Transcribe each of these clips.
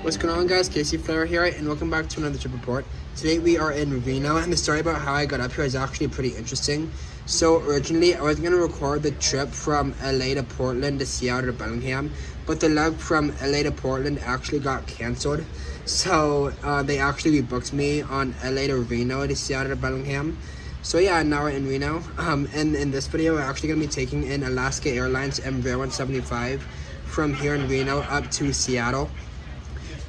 What's going on, guys? KSEA here, and welcome back to another trip report. Today we are in Reno, and the story about how I got up here is actually pretty interesting. So originally I was going to record the trip from LA to Portland to Seattle to Bellingham, but the leg from LA to Portland actually got cancelled. So they actually rebooked me on LA to Reno to Seattle to Bellingham. So yeah, now we're in Reno. And in this video, we're actually going to be taking in Alaska Airlines Embraer 175 from here in Reno up to Seattle.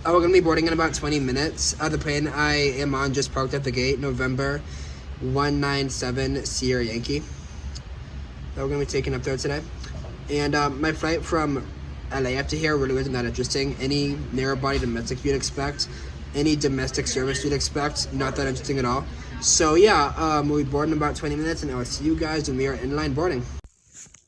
We're going to be boarding in about 20 minutes. The plane I am on just parked at the gate, November 197 Sierra Yankee. We're going to be taking up there today. And my flight from LA up to here really wasn't that interesting. Any narrow-body domestic you'd expect, any domestic service you'd expect, not that interesting at all. So yeah, we'll be boarding in about 20 minutes, and I will see you guys when we are inline boarding.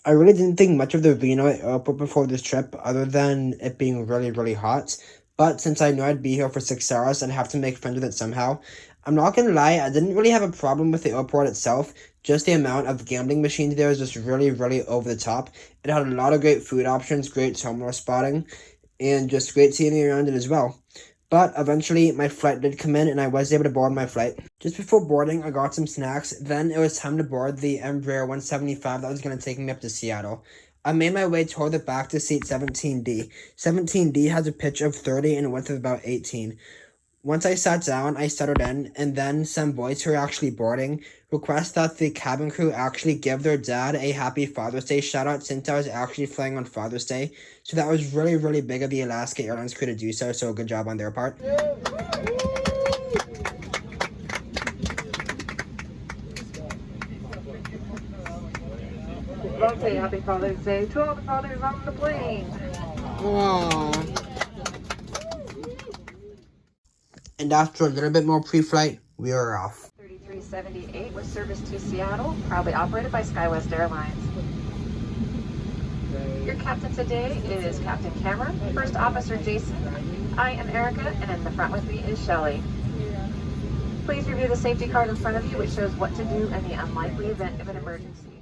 I really didn't think much of the Reno airport before this trip, other than it being really, really hot. But since I knew I'd be here for 6 hours and have to make friends with it somehow, I'm not gonna lie, I didn't really have a problem with the airport itself. Just the amount of gambling machines there is just really, really over the top. It had a lot of great food options, great terminal spotting, and just great scenery around it as well. But eventually, my flight did come in, and I was able to board my flight. Just before boarding, I got some snacks. Then it was time to board the Embraer 175 that was going to take me up to Seattle. I made my way toward the back to seat 17D. 17D has a pitch of 30 and a width of about 18. Once I sat down, I settled in, and then some boys who were actually boarding request that the cabin crew actually give their dad a happy Father's Day shout-out, since I was actually flying on Father's Day. So that was really, really big of the Alaska Airlines crew to do so good job on their part. I'll say Happy Father's Day to all the fathers on the plane. Aww. And after a little bit more pre-flight, we are off. 3378 with service to Seattle, proudly operated by SkyWest Airlines. Your captain today is Captain Cameron, First Officer Jason. I am Erica, and in the front with me is Shelley. Please review the safety card in front of you, which shows what to do in the unlikely event of an emergency.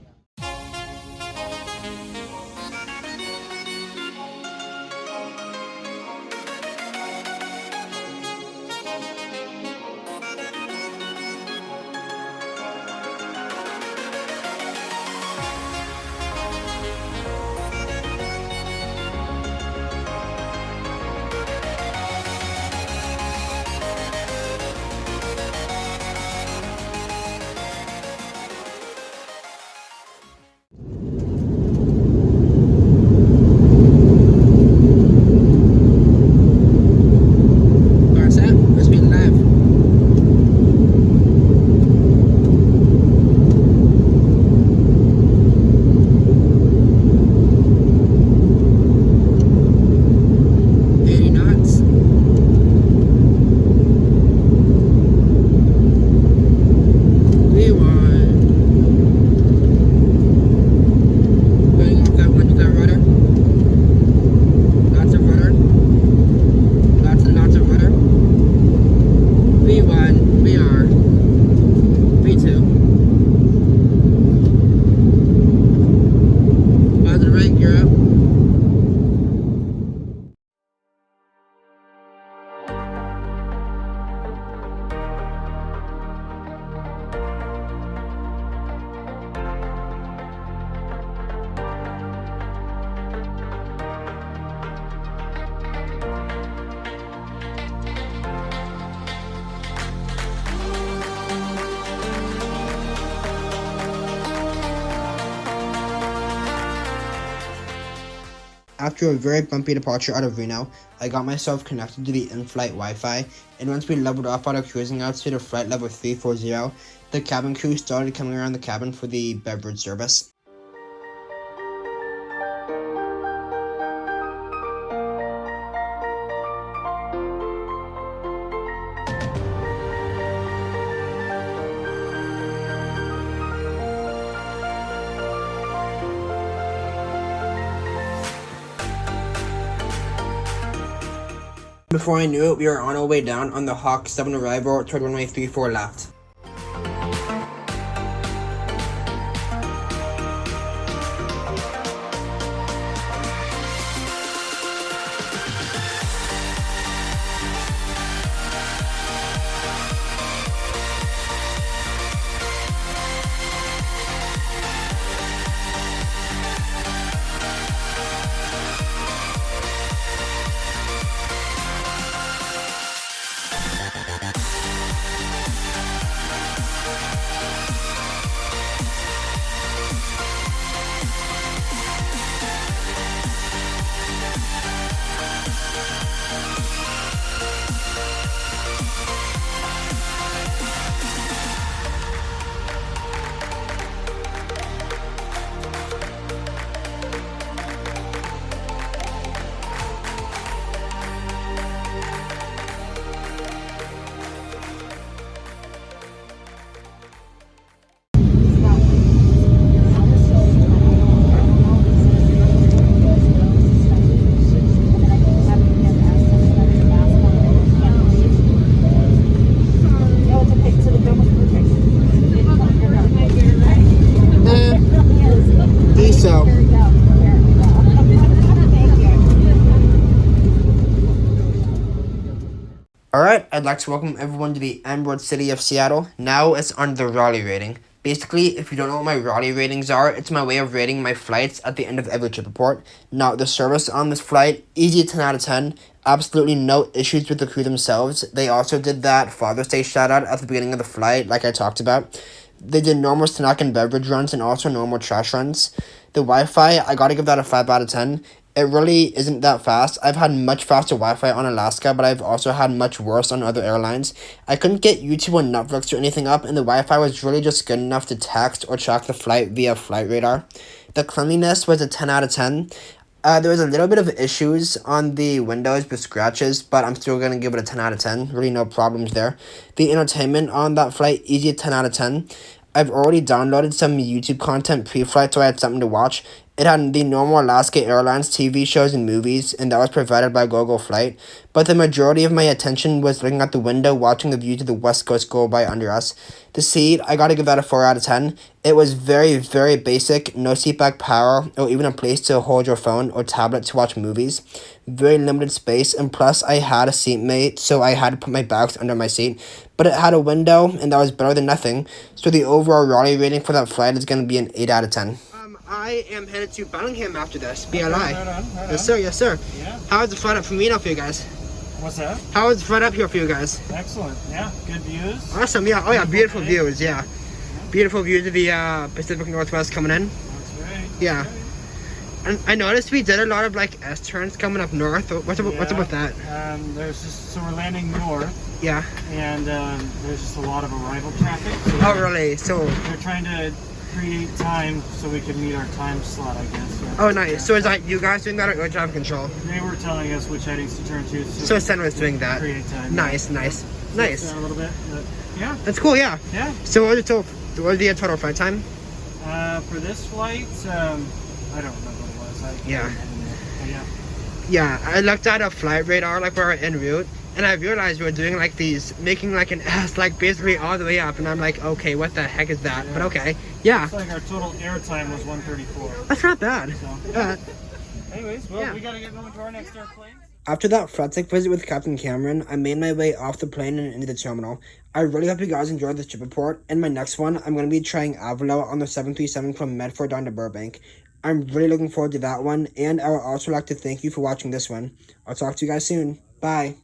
After a very bumpy departure out of Reno, I got myself connected to the in-flight Wi-Fi, and once we leveled off out of cruising altitude of flight level 340, the cabin crew started coming around the cabin for the beverage service. Before I knew it, we were on our way down on the Hawk 7 arrival toward runway 34 left. Alright, I'd like to welcome everyone to the Emerald City of Seattle. Now it's on the Raleigh rating. Basically, if you don't know what my Raleigh ratings are, it's my way of rating my flights at the end of every trip report. Now, the service on this flight, easy 10 out of 10. Absolutely no issues with the crew themselves. They also did that Father's Day shout out at the beginning of the flight, like I talked about. They did normal snack and beverage runs and also normal trash runs. The Wi-Fi, I gotta give that a 5 out of 10. It really isn't that fast. I've had much faster Wi-Fi on Alaska, but I've also had much worse on other airlines. I couldn't get YouTube or Netflix or anything up, and the Wi-Fi was really just good enough to text or track the flight via flight radar. The cleanliness was a 10 out of 10. There was a little bit of issues on the windows with scratches, but I'm still going to give it a 10 out of 10. Really no problems there. The entertainment on that flight, easy 10 out of 10. I've already downloaded some YouTube content pre-flight, so I had something to watch. It had the normal Alaska Airlines TV shows and movies, and that was provided by Google Flight. But the majority of my attention was looking out the window, watching the view to the West Coast go by under us. The seat, I gotta give that a 4 out of 10. It was very, very basic, no seat back power, or even a place to hold your phone or tablet to watch movies. Very limited space, and plus I had a seatmate, so I had to put my bags under my seat. But it had a window, and that was better than nothing. So the overall Raleigh rating for that flight is gonna be an 8 out of 10. I am headed to Bellingham after this, BLI. Right on. Yes, sir, yes, sir. Yeah. How was the flight up from Reno for you guys? What's that? How was the flight up here for you guys? Excellent. Yeah. Good views. Awesome, yeah. Oh, yeah, beautiful day. views, yeah. Beautiful views of the Pacific Northwest coming in. That's right. Yeah. That's right. And I noticed we did a lot of, like, S-turns coming up north. What's up with that? There's just, so we're landing north, Yeah. and there's just a lot of arrival traffic. So Oh, really? So, they're trying to create time so we can meet our time slot, I guess. Yeah. oh, nice. So is that you guys doing that or air traffic control? They were telling us which headings to turn to. So Sen was doing that. Create time. Nice, nice. Nice. A little bit, but yeah. That's cool, yeah. Yeah. So what was the total flight time? For this flight, I don't remember what it was. Yeah. But yeah. Yeah, I looked at a flight radar, like, we were en route, and I realized we were doing, like, making, like, an S, like, basically all the way up, and I'm like, okay, what the heck is that? Yeah. But okay, yeah. It's like our total airtime was 134. That's not bad. So, anyways, well, Yeah. we gotta get going to our next airplane. After that FlightSec visit with Captain Cameron, I made my way off the plane and into the terminal. I really hope you guys enjoyed this trip report. In my next one, I'm going to be trying Avalo on the 737 from Medford down to Burbank. I'm really looking forward to that one, and I would also like to thank you for watching this one. I'll talk to you guys soon. Bye.